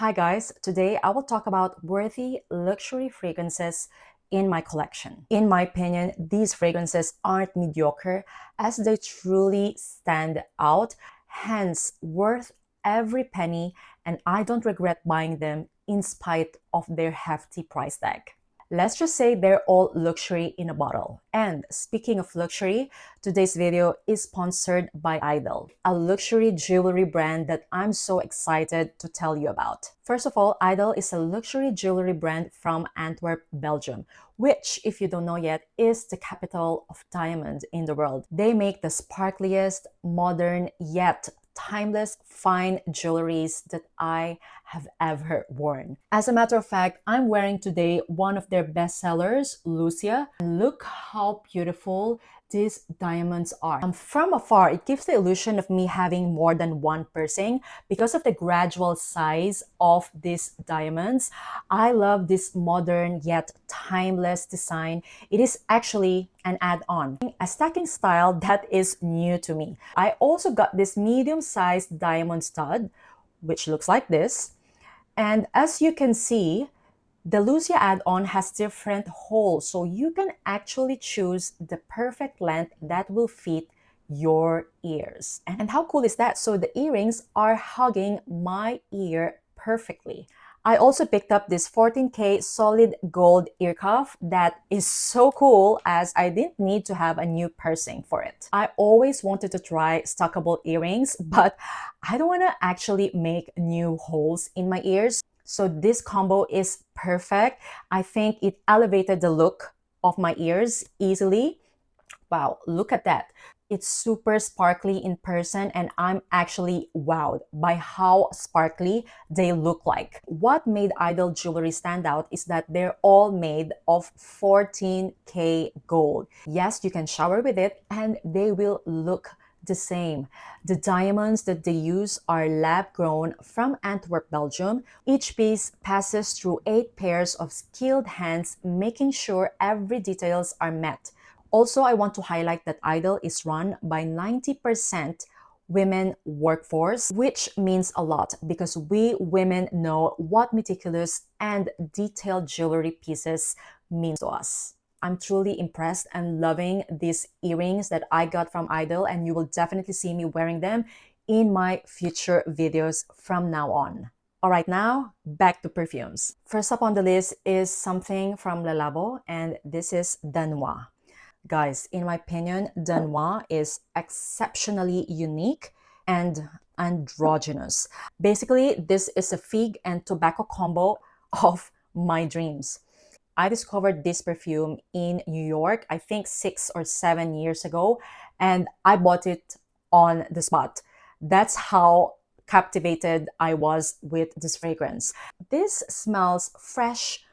Hi guys, today I will talk about worthy luxury fragrances in my collection. In my opinion, these fragrances aren't mediocre as they truly stand out, hence worth every penny, and I don't regret buying them in spite of their hefty price tag. Let's just say they're all luxury in a bottle. And speaking of luxury, today's video is sponsored by Idyl, a luxury jewelry brand that I'm so excited to tell you about. First of all, Idyl is a luxury jewelry brand from Antwerp, Belgium, which, if you don't know yet, is the capital of diamonds in the world. They make the sparkliest, modern, yet timeless fine jewelries that I have ever worn. As a matter of fact, I'm wearing today one of their best sellers, Lucia. Look how beautiful these diamonds are. From afar, it gives the illusion of me having more than one piercing because of the gradual size of these diamonds. I love this modern yet timeless design. It is actually an add-on, a stacking style that is new to me. I also got this medium-sized diamond stud, which looks like this. And as you can see, the Lucia add-on has different holes, so you can actually choose the perfect length that will fit your ears. And how cool is that? So the earrings are hugging my ear perfectly. I also picked up this 14K solid gold ear cuff that is so cool as I didn't need to have a new piercing for it. I always wanted to try stackable earrings, but I don't want to actually make new holes in my ears. So this combo is perfect. I think it elevated the look of my ears easily. Wow, look at that. It's super sparkly in person and I'm actually wowed by how sparkly they look like. What made Idyl jewelry stand out is that they're all made of 14K gold. Yes, you can shower with it and they will look the same. The diamonds that they use are lab grown from Antwerp, Belgium. Each piece passes through 8 pairs of skilled hands, making sure every details are met. Also, I want to highlight that Idyl is run by 90% women workforce, which means a lot because we women know what meticulous and detailed jewelry pieces mean to us. I'm truly impressed and loving these earrings that I got from Idyl, and you will definitely see me wearing them in my future videos from now on. All right, now back to perfumes. First up on the list is something from Labo, and this is Noir. Guys, in my opinion, Noir is exceptionally unique and androgynous. Basically, this is a fig and tobacco combo of my dreams. I discovered this perfume in New York, I think 6 or 7 years ago, and I bought it on the spot. That's how captivated I was with this fragrance. This smells fresh,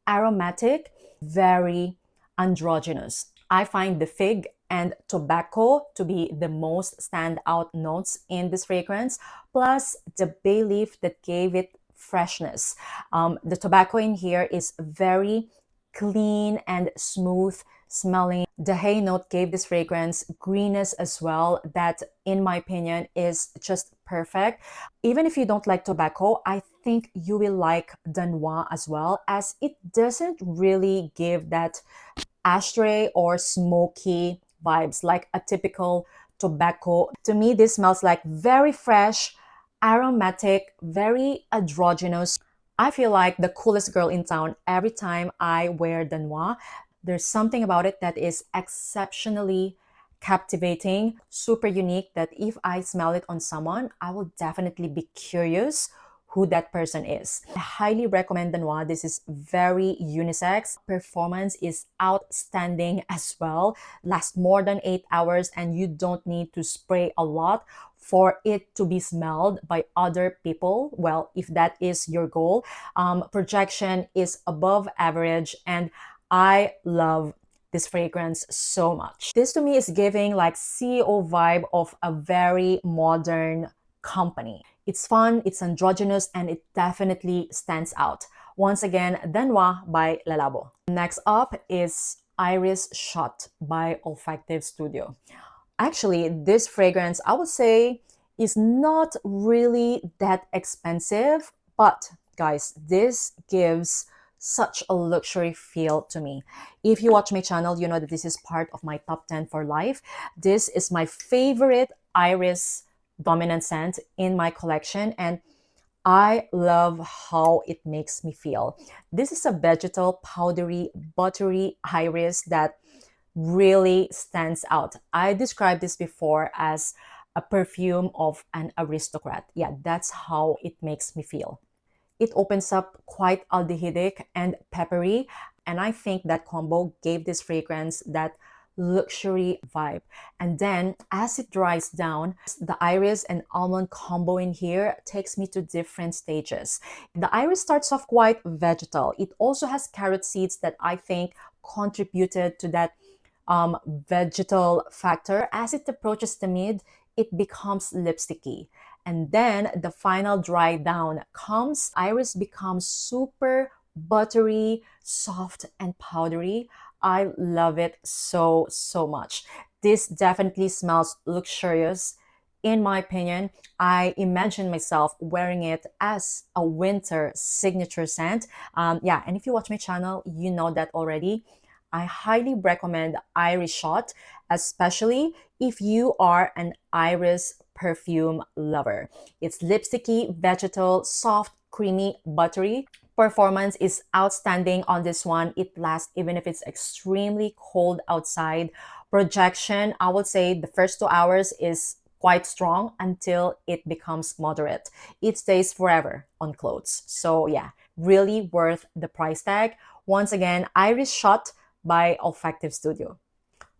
aromatic, very androgynous. I find the fig and tobacco to be the most standout notes in this fragrance, plus the bay leaf that gave it freshness. The tobacco in here is very clean and smooth smelling. The hay note gave this fragrance greenness as well that, in my opinion, is just perfect. Even if you don't like tobacco, I think you will like Noir as well, as it doesn't really give that ashtray or smoky vibes like a typical tobacco. To me, this smells like very fresh, aromatic, very androgynous. I feel like the coolest girl in town every time I wear Noir. There's something about it that is exceptionally captivating, super unique, that if I smell it on someone, I will definitely be curious who that person is. I highly recommend Noir. This is very unisex. Performance is outstanding as well. Lasts more than 8 hours and you don't need to spray a lot for it to be smelled by other people. Well, if that is your goal. Projection is above average and I love this fragrance so much. This to me is giving like CEO vibe of a very modern company. It's fun, it's androgynous, and it definitely stands out. Once again, Noir by Labo. Next up is Iris Shot by Olfactive Studio. Actually, this fragrance, I would say, is not really that expensive, but guys, this gives such a luxury feel to me. If you watch my channel, you know that this is part of my top 10 for life. This is my favorite iris dominant scent in my collection, and I love how it makes me feel. This is a vegetal, powdery, buttery iris that really stands out. I described this before as a perfume of an aristocrat. Yeah, that's how it makes me feel. It opens up quite aldehydic and peppery, and I think that combo gave this fragrance that luxury vibe. And then as it dries down, the iris and almond combo in here takes me to different stages. The iris starts off quite vegetal. It also has carrot seeds that I think contributed to that vegetal factor. As it approaches the mid, it becomes lipsticky. And then the final dry down comes. Iris becomes super buttery, soft, and powdery. I love it so, so much. This definitely smells luxurious. In my opinion, I imagine myself wearing it as a winter signature scent. Yeah, and if you watch my channel, you know that already. I highly recommend Iris Shot, especially if you are an iris perfume lover. It's lipsticky, vegetal, soft, creamy, buttery. Performance is outstanding on this one. It lasts even if it's extremely cold outside. Projection, I would say the first 2 hours is quite strong until it becomes moderate. It stays forever on clothes. So yeah, really worth the price tag. Once again, Iris Shot by Olfactive Studio.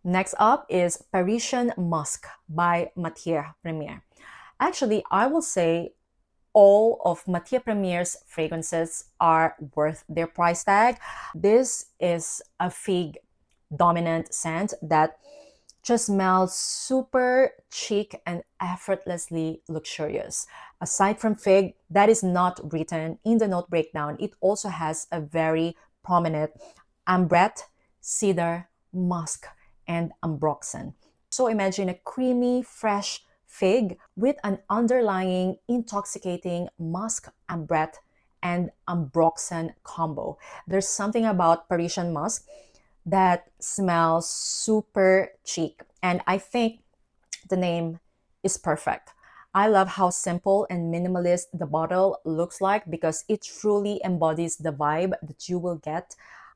Next up is Parisian Musc by Matière Première. Actually, I will say all of Matière Première's fragrances are worth their price tag. This is a fig dominant scent that just smells super chic and effortlessly luxurious. Aside from fig, that is not written in the note breakdown, it also has a very prominent ambrette, cedar, musk, and ambroxan. So imagine a creamy, fresh fig with an underlying intoxicating musk, ambrette, and ambroxan combo. There's something about Parisian Musc that smells super chic, and I think the name is perfect. I love how simple and minimalist the bottle looks like because it truly embodies the vibe that you will get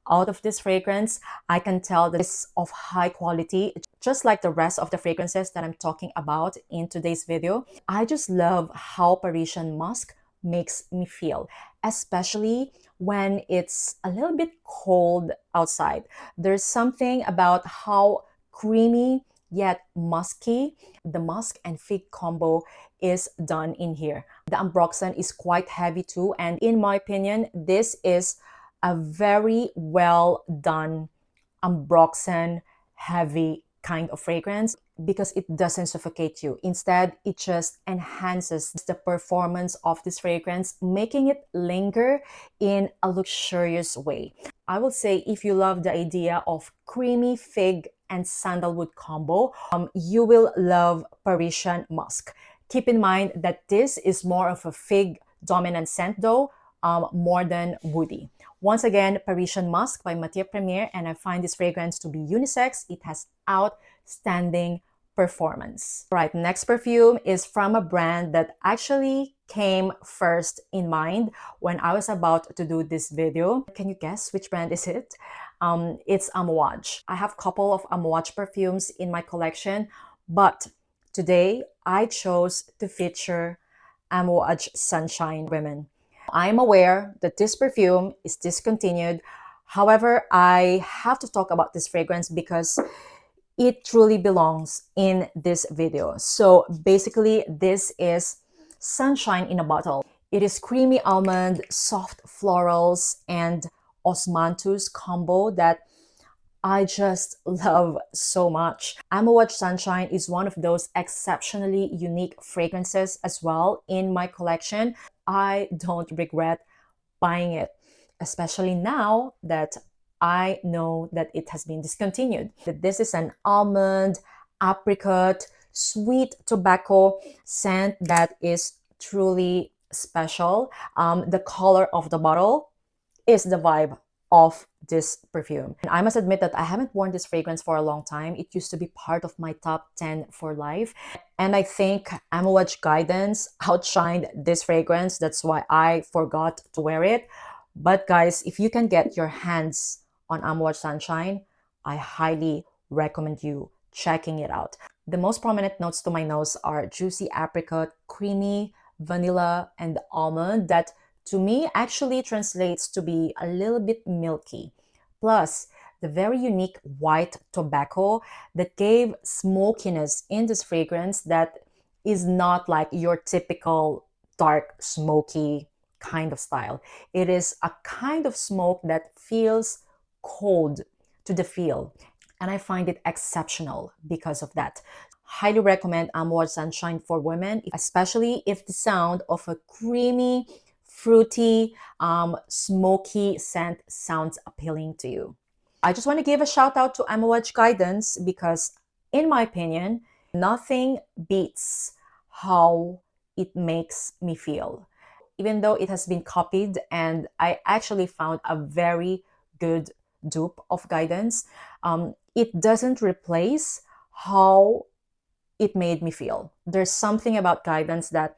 out of this fragrance. I can tell that it's of high quality, just like the rest of the fragrances that I'm talking about in today's video. I just love how Parisian Musc makes me feel, especially when it's a little bit cold outside. There's something about how creamy yet musky the musk and fig combo is done in here. The ambroxan is quite heavy too, and in my opinion, this is a very well done ambroxan heavy kind of fragrance because it doesn't suffocate you. Instead, it just enhances the performance of this fragrance, making it linger in a luxurious way. I would say if you love the idea of creamy fig and sandalwood combo, you will love Parisian Musc. Keep in mind that this is more of a fig dominant scent though, more than woody. Once again, Parisian Musc by Matière Première, and I find this fragrance to be unisex. It has outstanding performance. All right, next perfume is from a brand that actually came first in mind when I was about to do this video. Can you guess which brand is it? It's Amouage. I have a couple of Amouage perfumes in my collection, but today I chose to feature Amouage Sunshine Women. I'm aware that this perfume is discontinued. However, I have to talk about this fragrance because it truly belongs in this video. So basically, this is Sunshine in a bottle. It is creamy almond, soft florals, and osmanthus combo that I just love so much. Amouage Sunshine is one of those exceptionally unique fragrances as well in my collection. I don't regret buying it, especially now that I know that it has been discontinued. This is an almond, apricot, sweet tobacco scent that is truly special. The color of the bottle is the vibe of this perfume. And I must admit that I haven't worn this fragrance for a long time. It used to be part of my top 10 for life. And I think Amouage Guidance outshined this fragrance. That's why I forgot to wear it. But guys, if you can get your hands on Amouage Sunshine, I highly recommend you checking it out. The most prominent notes to my nose are juicy apricot, creamy vanilla, and almond that to me actually translates to be a little bit milky. Plus, the very unique white tobacco that gave smokiness in this fragrance that is not like your typical dark smoky kind of style. It is a kind of smoke that feels cold to the feel, and I find it exceptional because of that. Highly recommend Amouage Sunshine for women, especially if the sound of a creamy, fruity, smoky scent sounds appealing to you. I just want to give a shout out to Amouage Guidance because, in my opinion, nothing beats how it makes me feel. Even though it has been copied, and I actually found a very good dupe of Guidance, it doesn't replace how it made me feel. There's something about Guidance that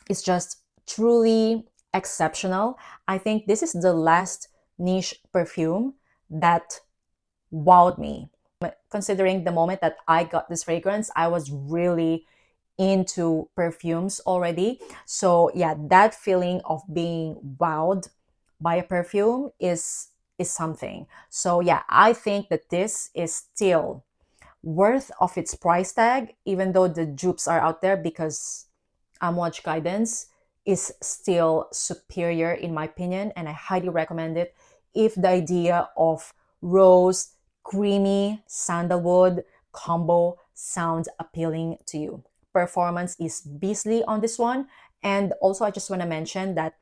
is just truly exceptional. I think this is the last niche perfume that wowed me. Considering the moment that I got this fragrance, I was really into perfumes already. So yeah, that feeling of being wowed by a perfume is something. So yeah, I think that this is still worth of its price tag, even though the dupes are out there, because Amouage Guidance is still superior in my opinion, and I highly recommend it if the idea of rose, creamy, sandalwood combo sounds appealing to you. Performance is beastly on this one. And also, I just want to mention that,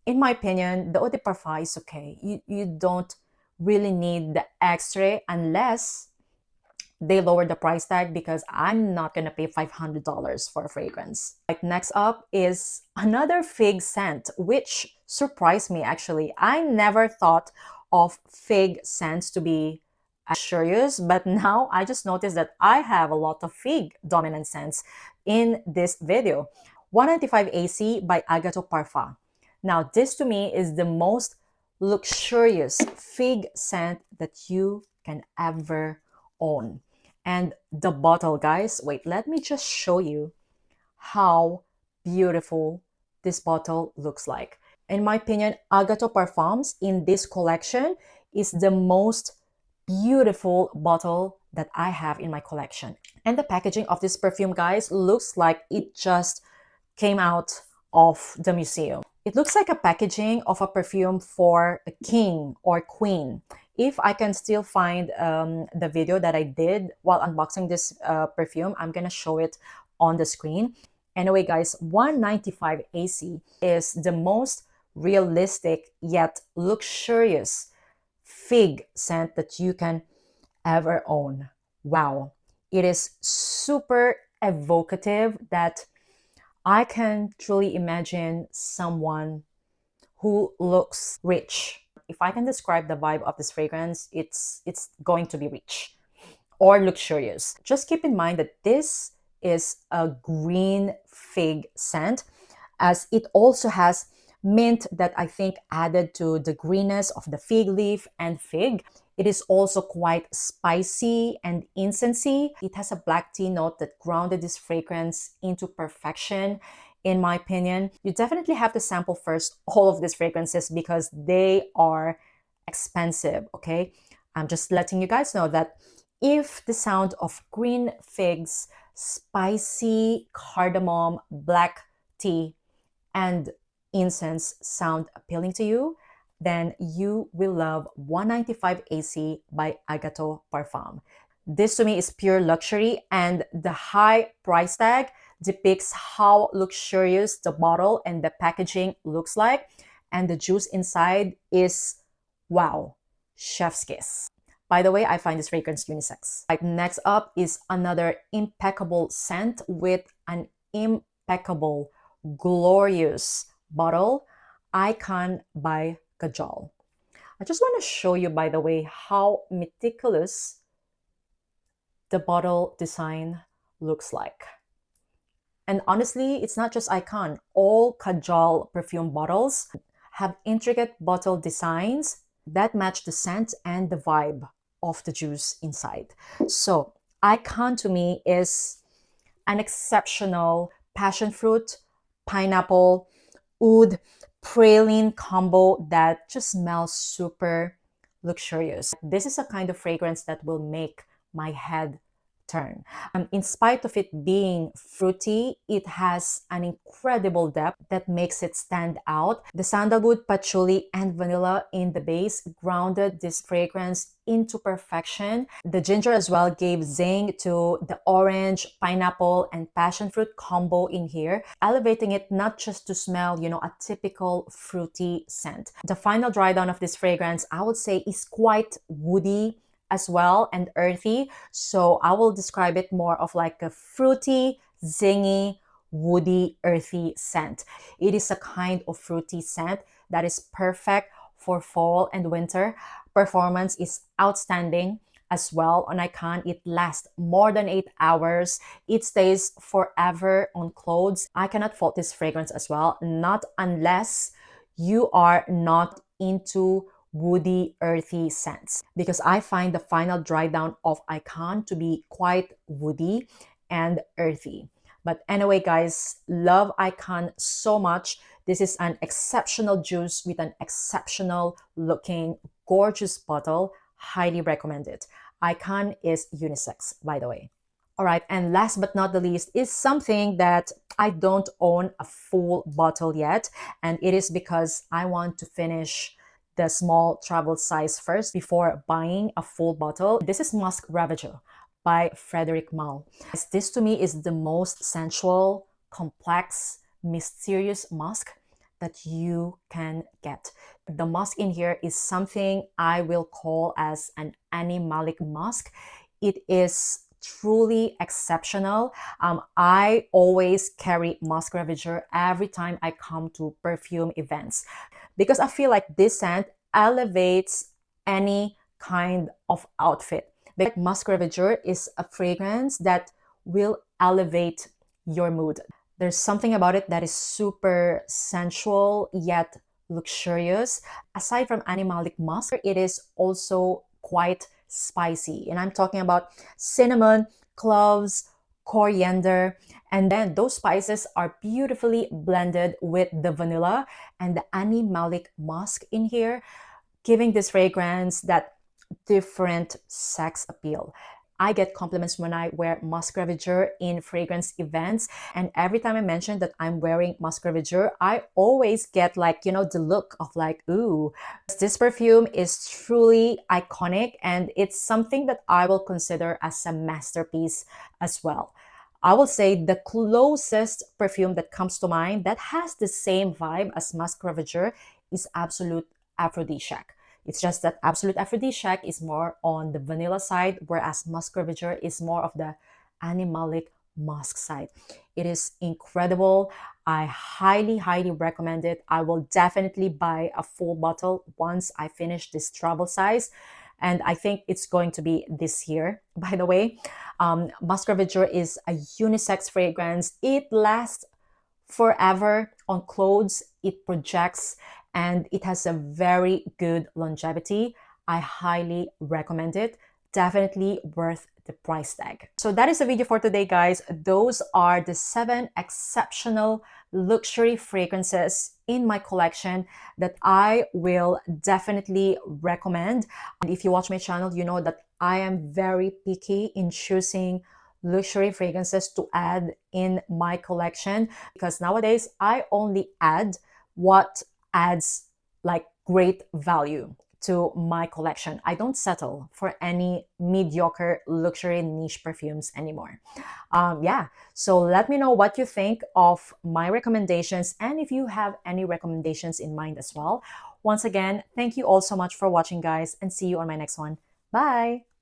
in my opinion, the eau de parfum is okay. You don't really need the extra unless they lowered the price tag, because I'm not gonna pay $500 for a fragrance. Like, next up is another fig scent, which surprised me actually. I never thought of fig scents to be luxurious, but now I just noticed that I have a lot of fig dominant scents in this video. 195 AC by Agatho Parfums. Now, this to me is the most luxurious fig scent that you can ever own. And the bottle, guys, wait, let me just show you how beautiful this bottle looks like. In my opinion, Agatho Parfums in this collection is the most beautiful bottle that I have in my collection. And the packaging of this perfume, guys, looks like it just came out of the museum. It looks like a packaging of a perfume for a king or queen. If I can still find the video that I did while unboxing this perfume, I'm gonna show it on the screen. Anyway, guys, 195 AC is the most realistic yet luxurious fig scent that you can ever own. Wow. It is super evocative that I can truly imagine someone who looks rich. If I can describe the vibe of this fragrance, it's going to be rich or luxurious. Just keep in mind that this is a green fig scent, as it also has mint that I think added to the greenness of the fig leaf and fig. It is also quite spicy and incensey. It has a black tea note that grounded this fragrance into perfection, in my opinion. You definitely have to sample first all of these fragrances because they are expensive, okay? I'm just letting you guys know that if the sound of green figs, spicy cardamom, black tea, and incense sound appealing to you, then you will love 195 AC by Agatho Parfums. This to me is pure luxury, and the high price tag depicts how luxurious the bottle and the packaging looks like, and the juice inside is, wow, chef's kiss. By the way, I find this fragrance unisex. Right, next up is another impeccable scent with an impeccable glorious bottle, Aican by Kajal. I just want to show you, by the way, how meticulous the bottle design looks like. And honestly, it's not just Aican. All Kajal perfume bottles have intricate bottle designs that match the scent and the vibe of the juice inside. So Aican to me is an exceptional passion fruit, pineapple, oud, praline combo that just smells super luxurious. This is a kind of fragrance that will make my head turn. In spite of it being fruity, it has an incredible depth that makes it stand out. The sandalwood, patchouli, and vanilla in the base grounded this fragrance into perfection. The ginger as well gave zing to the orange, pineapple, and passion fruit combo in here, elevating it not just to smell, a typical fruity scent. The final dry down of this fragrance, I would say, is quite woody as well and earthy. So I will describe it more of like a fruity, zingy, woody, earthy scent. It is a kind of fruity scent that is perfect for fall and winter. Performance is outstanding as well on Aican. It lasts more than 8 hours. It stays forever on clothes. I cannot fault this fragrance as well, not unless you are not into woody, earthy scents, because I find the final dry down of Aican to be quite woody and earthy. But anyway, guys, love Aican so much. This is an exceptional juice with an exceptional looking, gorgeous bottle. Highly recommend it. Aican is unisex, by the way. All right, and last but not the least is something that I don't own a full bottle yet, and it is because I want to finish the small travel size first before buying a full bottle. This is Musc Ravageur by Frederic Malle. This to me is the most sensual, complex, mysterious musk that you can get. The musk in here is something I will call as an animalic musk. It is truly exceptional. I always carry Musc Ravageur every time I come to perfume events because I feel like this scent elevates any kind of outfit. Like Musc Ravageur is a fragrance that will elevate your mood. There's something about it that is super sensual yet luxurious. Aside from animalic musk, it is also quite spicy. And I'm talking about cinnamon, cloves, coriander, and then those spices are beautifully blended with the vanilla and the animalic musk in here, giving this fragrance that different sex appeal. I get compliments when I wear Musc Ravageur in fragrance events, and every time I mention that I'm wearing Musc Ravageur, I always get like, the look of like, ooh. This perfume is truly iconic, and it's something that I will consider as a masterpiece as well. I will say the closest perfume that comes to mind that has the same vibe as Musc Ravageur is Absolute Aphrodisiac. It's just that Absolute Aphrodisiac is more on the vanilla side, whereas Musc Ravageur is more of the animalic musk side. It is incredible. I highly, highly recommend it. I will definitely buy a full bottle once I finish this travel size. And I think it's going to be this year, by the way. Musc Ravageur is a unisex fragrance. It lasts forever on clothes. It projects, and it has a very good longevity. I highly recommend it. Definitely worth the price tag. So that is the video for today, guys. Those are the 7 exceptional luxury fragrances in my collection that I will definitely recommend. And if you watch my channel, you know that I am very picky in choosing luxury fragrances to add in my collection, because nowadays I only add what adds like great value to my collection. I don't settle for any mediocre luxury niche perfumes anymore. Yeah, so let me know what you think of my recommendations, and if you have any recommendations in mind as well. Once again, thank you all so much for watching, guys, and see you on my next one. Bye!